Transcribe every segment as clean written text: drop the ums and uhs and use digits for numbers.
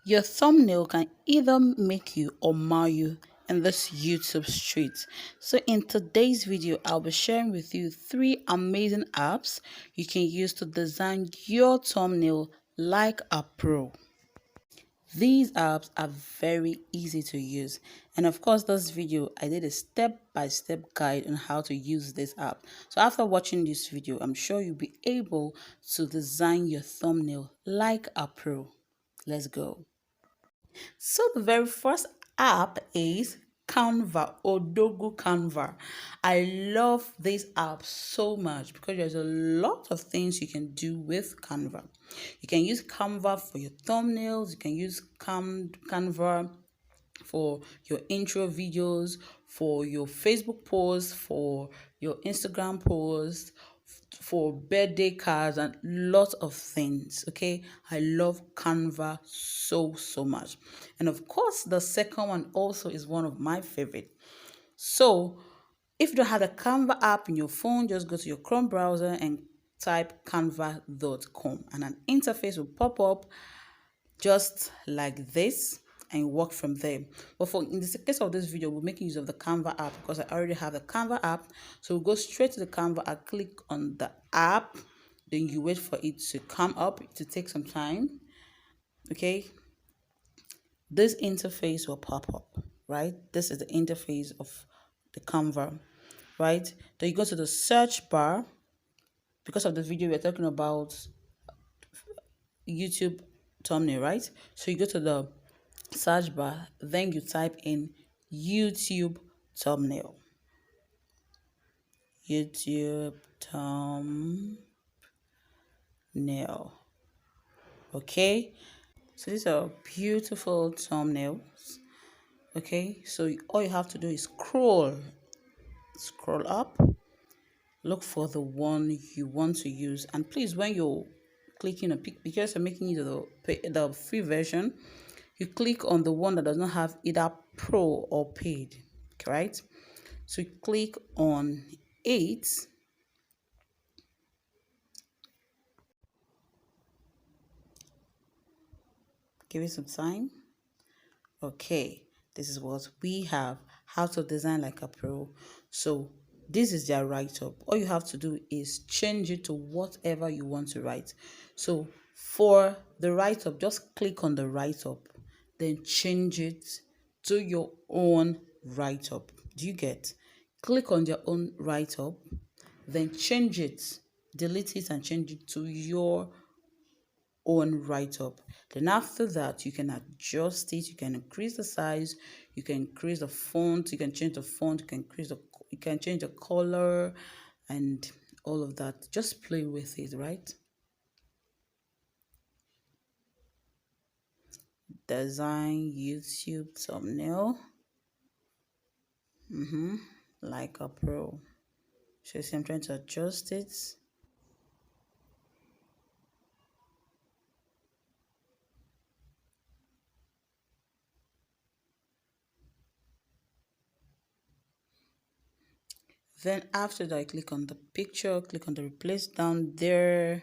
Your thumbnail can either make you or mar you in this YouTube street. So in today's video, I'll be sharing with you 3 amazing apps you can use to design your thumbnail like a pro. These apps are very easy to use, and of course this video I did a step-by-step guide on how to use this app. So after watching this video, I'm sure you'll be able to design your thumbnail like a pro. Let's go. So the very first app is Canva, Odogu Canva. I love this app so much because there's a lot of things you can do with Canva. You can use Canva for your thumbnails, you can use Canva for your intro videos, for your Facebook posts, for your Instagram posts, for birthday cards, and lots of things. Okay, I love Canva so much. And of course, the second one also is one of my favorite. So if you don't have the Canva app in your phone, just go to your Chrome browser and type canva.com, and an interface will pop up just like this and work from there. But for in the case of this video, we're making use of the Canva app because I already have the Canva app. So we'll go straight to the Canva. I click on the app, then you wait for it to come up. To take some time. Okay, this interface will pop up, right? This is the interface of the Canva, right? Then you go to the search bar. Because of this video, we're talking about YouTube thumbnail, right? So you go to the search bar, then you type in YouTube thumbnail. YouTube thumbnail. Okay, so these are beautiful thumbnails. Okay, so all you have to do is scroll up, look for the one you want to use, and please, when you're clicking a pic, because you're making use of the free version, you click on the one that does not have either pro or paid, right? So you click on it. Give it some time. Okay, this is what we have, how to design like a pro. So this is their write-up. All you have to do is change it to whatever you want to write. So for the write-up, just click on the write-up, then change it to your own write-up. Do you get? Click on your own write-up, then change it, delete it and change it to your own write-up. Then after that, you can adjust it, you can increase the size, you can increase the font, you can change the font, you can change the color and all of that. Just play with it, right? Design YouTube thumbnail. Like a pro. So see, I'm trying to adjust it. Then after that, I click on the picture, click on the replace down there.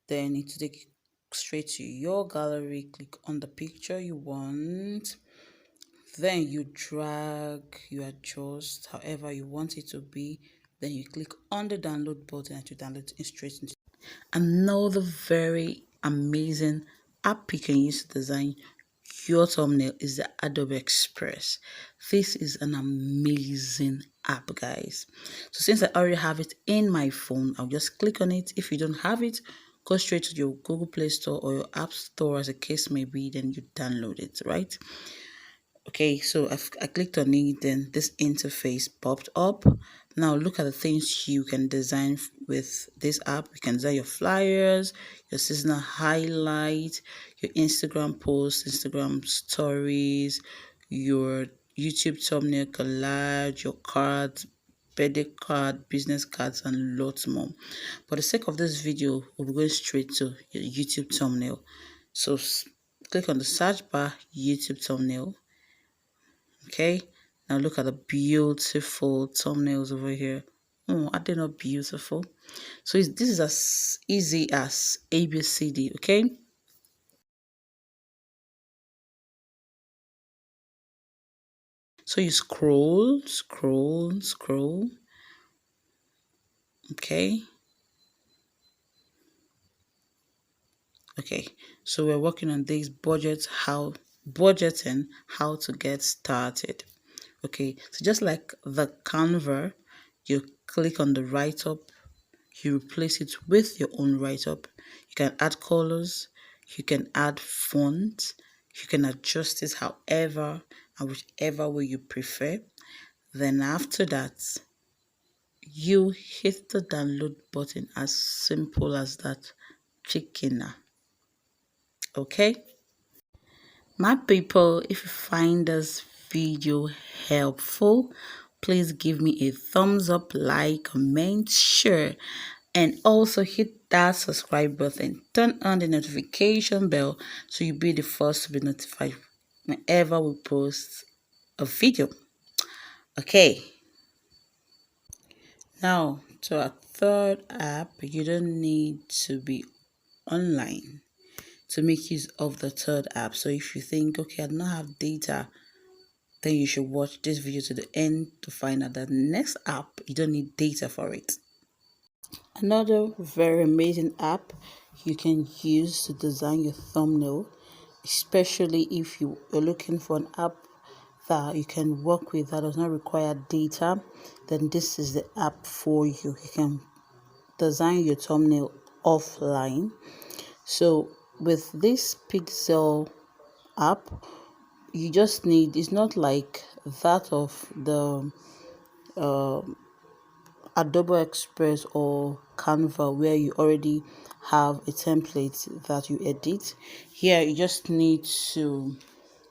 Then it will take you straight to your gallery. Click on the picture you want. Then you drag, you adjust however you want it to be. Then you click on the download button and you download it straight into. Another very amazing app you can use to design your thumbnail is the Adobe Express. This is an amazing app, guys. So since I already have it in my phone, I'll just click on it. If you don't have it, go straight to your Google Play Store or your App Store, as the case may be, then you download it, right? Okay, so I clicked on it, then this interface popped up. Now look at the things you can design with this app. You can design your flyers, your seasonal highlight, your Instagram posts, Instagram stories, your YouTube thumbnail collage, your cards, birthday card, business cards, and lots more. For the sake of this video, we'll be going straight to your YouTube thumbnail. So click on the search bar, YouTube thumbnail. Okay, now look at the beautiful thumbnails over here. Oh, are they not beautiful? So this is as easy as ABCD. Okay, So you scroll, scroll, scroll. Okay. Okay. So we're working on this budgeting how to get started. Okay. So just like the Canva, you click on the write up, you replace it with your own write up. You can add colors, you can add fonts, you can adjust it however and whichever way you prefer. Then after that, you hit the download button, as simple as that. Chicken. Okay, my people, if you find this video helpful, please give me a thumbs up, like, comment, share, and also hit that subscribe button. Turn on the notification bell so you'll be the first to be notified whenever we post a video. Okay, now to our third app. You don't need to be online to make use of the third app. So if you think, okay, I don't have data, then you should watch this video to the end to find out that next app you don't need data for it. Another very amazing app you can use to design your thumbnail, especially if you are looking for an app that you can work with that does not require data, then this is the app for you. You can design your thumbnail offline. So with this Pixel app, you just need, it's not like that of the Adobe Express or Canva where you already have a template that you edit. Here you just need to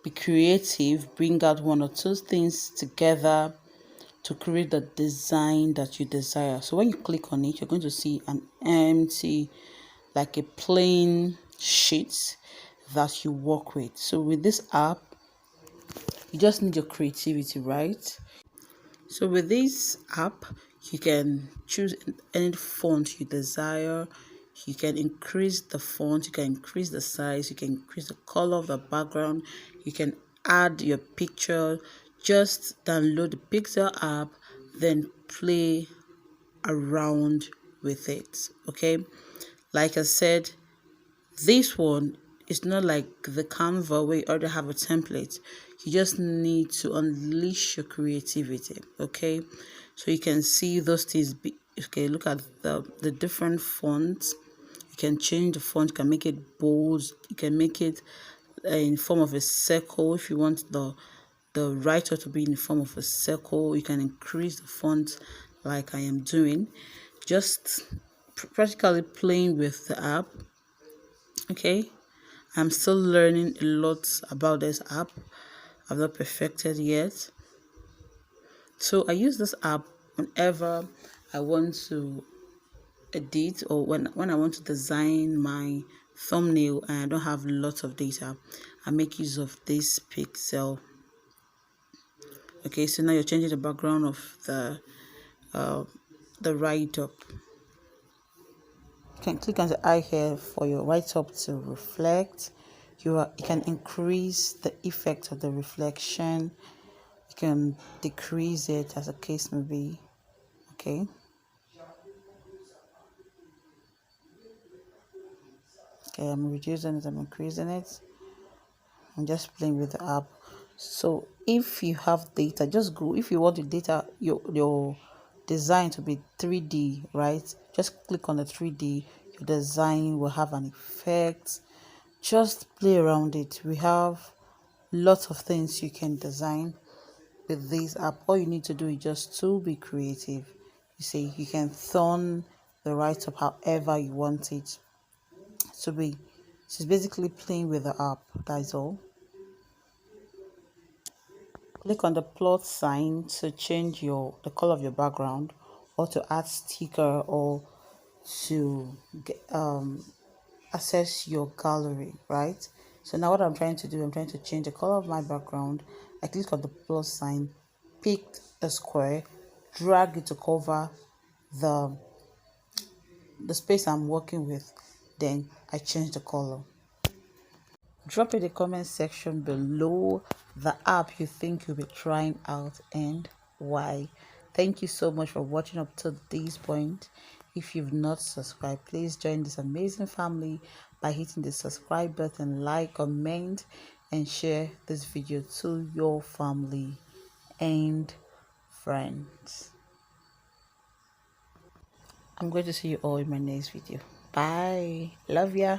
be creative, bring out one or two things together to create the design that you desire. So when you click on it, you're going to see an empty, like a plain sheet that you work with. So with this app, you just need your creativity, right? So with this app, you can choose any font you desire. You can increase the font, you can increase the size, you can increase the color of the background, you can add your picture. Just download the Pixel app, then play around with it. Okay, like I said, this one is not like the Canva where you already have a template. You just need to unleash your creativity. Okay, so you can see those things. Okay, look at the different fonts. You can change the font. You can make it bold. You can make it in form of a circle if you want the writer to be in the form of a circle. You can increase the font like I am doing. Just practically playing with the app. Okay, I'm still learning a lot about this app. I've not perfected yet. So I use this app whenever I want to edit, or when I want to design my thumbnail and I don't have lots of data. I make use of this Pixel. Okay, so now you're changing the background of the write-up. You can click on the eye here for your write-up to reflect. You can increase the effect of the reflection. You can decrease it as a case may be. Okay. Okay, I'm reducing it, I'm increasing it. I'm just playing with the app. So if you have data, just go. If you want the data, your design to be 3D, right? Just click on the 3D. Your design will have an effect. Just play around it. We have lots of things you can design with this app. All you need to do is just to be creative. You see, you can turn the write up however you want it to be. She's basically playing with the app, that's all. Click on the plus sign to change the color of your background, or to add sticker, or to access your gallery, right? So now what I'm trying to do, I'm trying to change the color of my background. I click on the plus sign, pick a square, drag it to cover the space I'm working with, then I change the color. Drop in the comment section below the app you think you'll be trying out and why. Thank you so much for watching up to this point. If you've not subscribed, please join this amazing family by hitting the subscribe button, like, comment, and share this video to your family and friends. I'm going to see you all in my next video. Bye. Love ya.